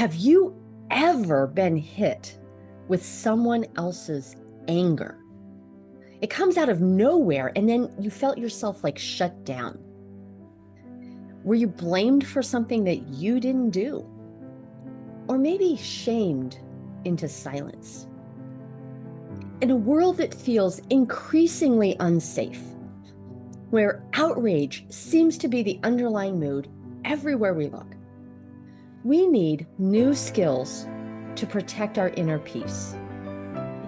Have you ever been hit with someone else's anger? It comes out of nowhere, and then you felt yourself like shut down. Were you blamed for something that you didn't do? Or maybe shamed into silence? In a world that feels increasingly unsafe, where outrage seems to be the underlying mood everywhere we look, we need new skills to protect our inner peace.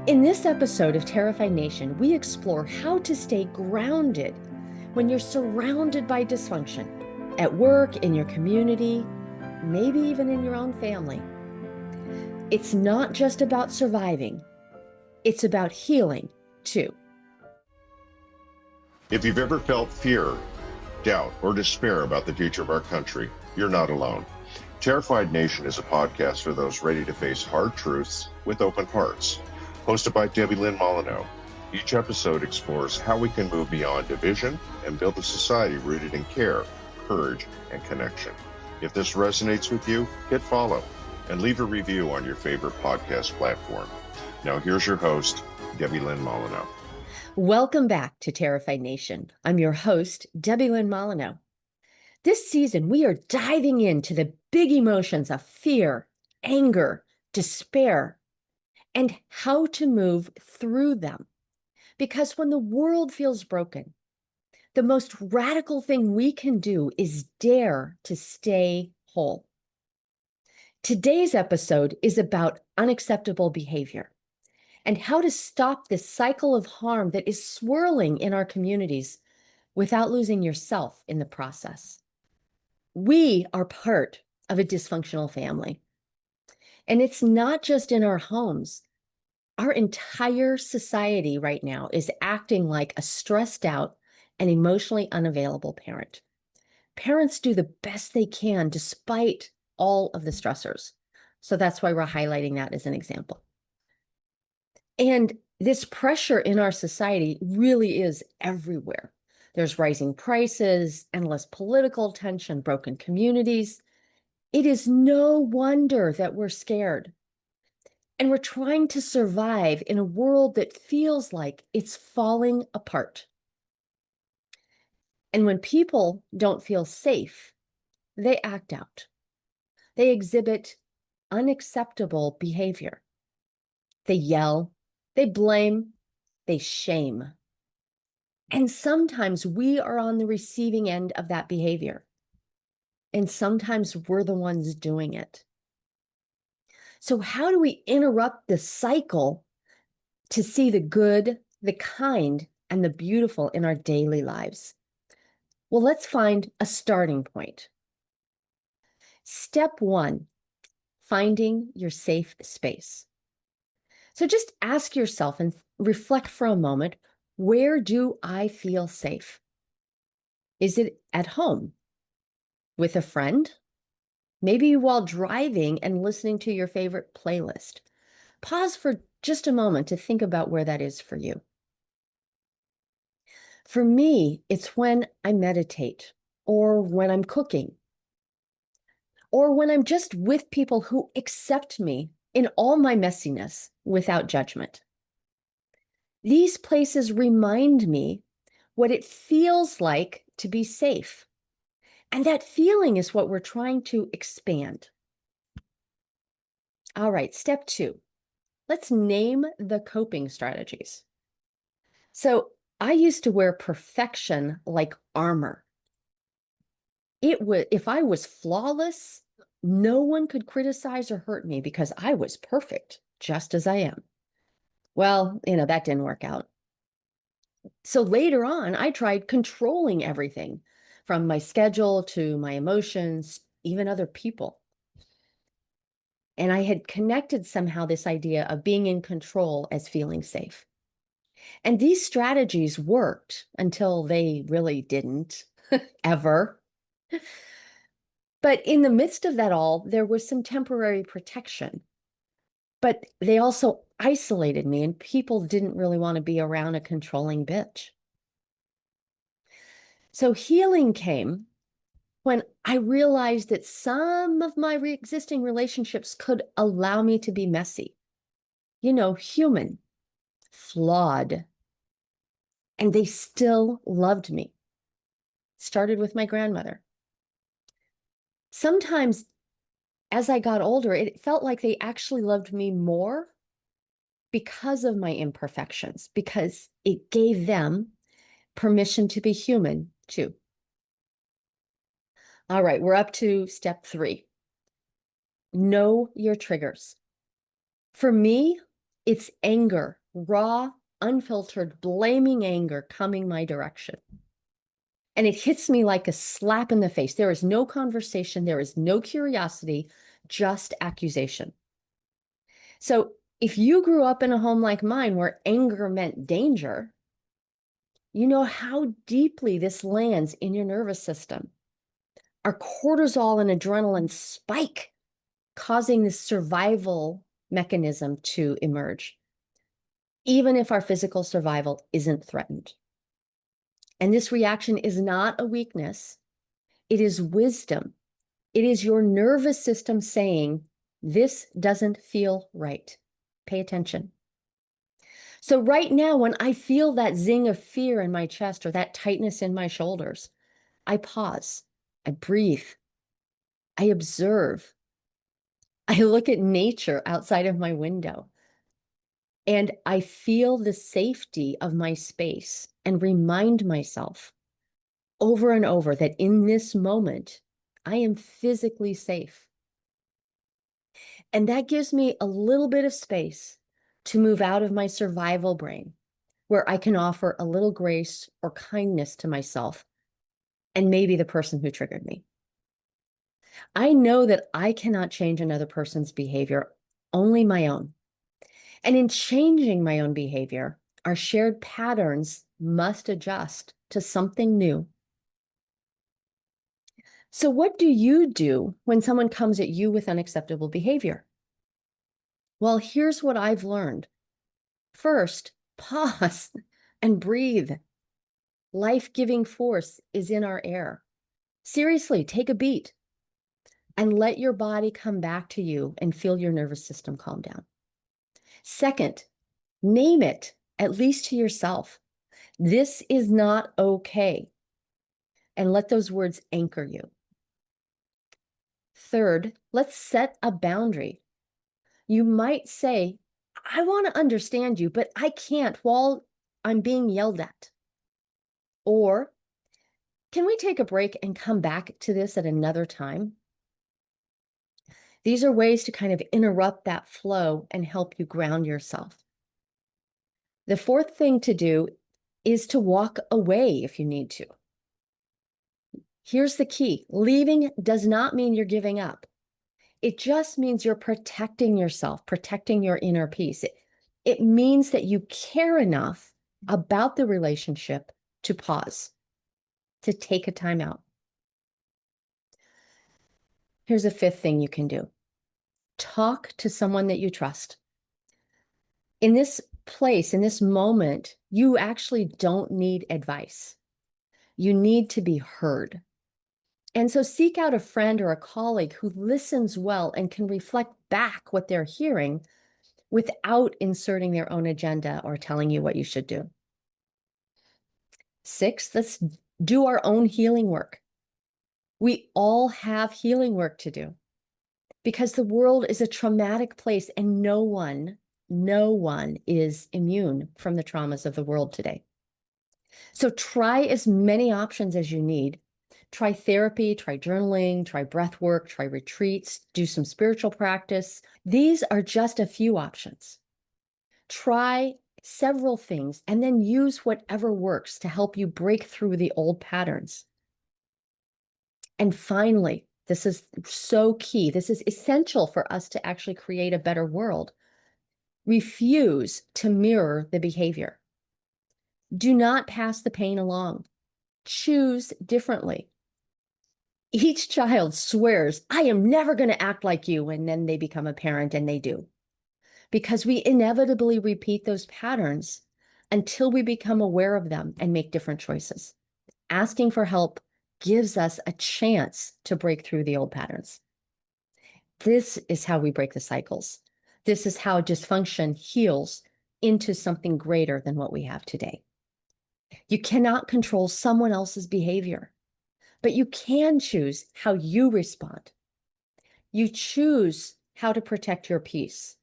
In this episode of Terrified Nation, we explore how to stay grounded when you're surrounded by dysfunction at work, in your community, maybe even in your own family. It's not just about surviving, it's about healing too. If you've ever felt fear, doubt, or despair about the future of our country, you're not alone. Terrified Nation is a podcast for those ready to face hard truths with open hearts. Hosted by Debilyn. Each episode explores how we can move beyond division and build a society rooted in care, courage, and connection. If this resonates with you, hit follow and leave a review on your favorite podcast platform. Now here's your host, Debilyn. Welcome back to Terrified Nation. I'm your host, Debilyn. This season, we are diving into the big emotions of fear, anger, despair, and how to move through them. Because when the world feels broken, the most radical thing we can do is dare to stay whole. Today's episode is about unacceptable behavior and how to stop this cycle of harm that is swirling in our communities without losing yourself in the process. We are part of a dysfunctional family. And it's not just in our homes. Our entire society right now is acting like a stressed out and emotionally unavailable parent. Parents do the best they can despite all of the stressors. So that's why we're highlighting that as an example. And this pressure in our society really is everywhere. There's rising prices, endless political tension, broken communities. It is no wonder that we're scared. And we're trying to survive in a world that feels like it's falling apart. And when people don't feel safe, they act out. They exhibit unacceptable behavior. They yell, they blame, they shame. And sometimes we are on the receiving end of that behavior. And sometimes we're the ones doing it. So how do we interrupt the cycle to see the good, the kind, and the beautiful in our daily lives? Well, let's find a starting point. Step 1, finding your safe space. So just ask yourself and reflect for a moment, where do I feel safe? Is it at home? With a friend? Maybe while driving and listening to your favorite playlist. Pause for just a moment to think about where that is for you. For me, it's when I meditate, or when I'm cooking, or when I'm just with people who accept me in all my messiness without judgment. These places remind me what it feels like to be safe. And that feeling is what we're trying to expand. All right, step 2. Let's name the coping strategies. So I used to wear perfection like armor. If I was flawless, no one could criticize or hurt me because I was perfect, just as I am. Well, that didn't work out. So later on, I tried controlling everything from my schedule to my emotions, even other people. And I had connected somehow this idea of being in control as feeling safe. And these strategies worked until they really didn't, ever. But in the midst of that all, there was some temporary protection. But they also isolated me, and people didn't really want to be around a controlling bitch. So healing came when I realized that some of my existing relationships could allow me to be messy, human, flawed, and they still loved me. Started with my grandmother. Sometimes as I got older, it felt like they actually loved me more because of my imperfections, because it gave them permission to be human too. All right, we're up to step 3. Know your triggers. For me, it's anger, raw, unfiltered, blaming anger coming my direction. And it hits me like a slap in the face. There is no conversation, there is no curiosity, just accusation. So if you grew up in a home like mine where anger meant danger, you know how deeply this lands in your nervous system. Our cortisol and adrenaline spike, causing this survival mechanism to emerge, even if our physical survival isn't threatened. And this reaction is not a weakness, it is wisdom. It is your nervous system saying, this doesn't feel right. Pay attention. So, right now, when I feel that zing of fear in my chest or that tightness in my shoulders, I pause, I breathe, I observe, I look at nature outside of my window, and I feel the safety of my space and remind myself over and over that in this moment, I am physically safe. And that gives me a little bit of space to move out of my survival brain, where I can offer a little grace or kindness to myself and maybe the person who triggered me. I know that I cannot change another person's behavior, only my own. And in changing my own behavior, our shared patterns must adjust to something new. So, what do you do when someone comes at you with unacceptable behavior? Well, here's what I've learned. First, pause and breathe. Life-giving force is in our air. Seriously, take a beat and let your body come back to you and feel your nervous system calm down. Second, name it, at least to yourself. This is not okay. And let those words anchor you. Third, let's set a boundary. You might say, I want to understand you, but I can't while I'm being yelled at. Or, can we take a break and come back to this at another time? These are ways to kind of interrupt that flow and help you ground yourself. The fourth thing to do is to walk away if you need to. Here's the key. Leaving does not mean you're giving up. It just means you're protecting yourself, protecting your inner peace. It means that you care enough about the relationship to pause, to take a time out. Here's a fifth thing you can do. Talk to someone that you trust. In this place, in this moment, you actually don't need advice. You need to be heard. And so seek out a friend or a colleague who listens well and can reflect back what they're hearing without inserting their own agenda or telling you what you should do. 6, let's do our own healing work. We all have healing work to do because the world is a traumatic place and no one is immune from the traumas of the world today. So try as many options as you need. Try therapy, try journaling, try breath work, try retreats, do some spiritual practice. These are just a few options. Try several things and then use whatever works to help you break through the old patterns. And finally, this is so key. This is essential for us to actually create a better world. Refuse to mirror the behavior. Do not pass the pain along. Choose differently. Each child swears, I am never going to act like you, and then they become a parent and they do. Because we inevitably repeat those patterns until we become aware of them and make different choices. Asking for help, gives us a chance to break through the old patterns. This is how we break the cycles. This is how dysfunction heals into something greater than what we have today. You cannot control someone else's behavior, but you can choose how you respond. You choose how to protect your peace.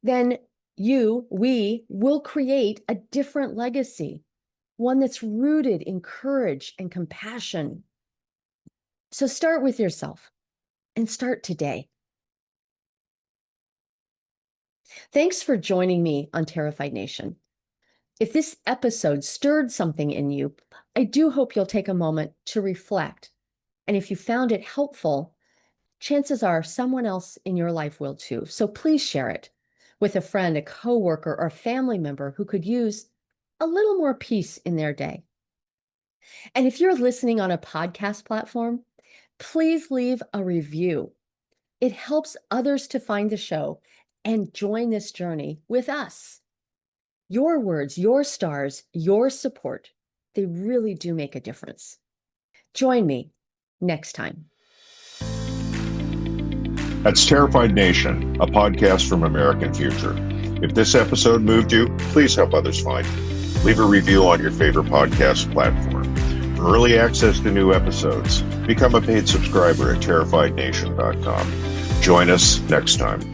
Then we will create a different legacy, one that's rooted in courage and compassion. So start with yourself and start today. Thanks for joining me on Terrified Nation. If this episode stirred something in you, I do hope you'll take a moment to reflect. And if you found it helpful, chances are someone else in your life will too. So please share it with a friend, a coworker, or a family member who could use a little more peace in their day. And if you're listening on a podcast platform, please leave a review. It helps others to find the show and join this journey with us. Your words, your stars, your support, they really do make a difference. Join me next time. That's Terrified Nation, a podcast from American Future. If this episode moved you, please help others find it. Leave a review on your favorite podcast platform. For early access to new episodes, become a paid subscriber at terrifiednation.com. Join us next time.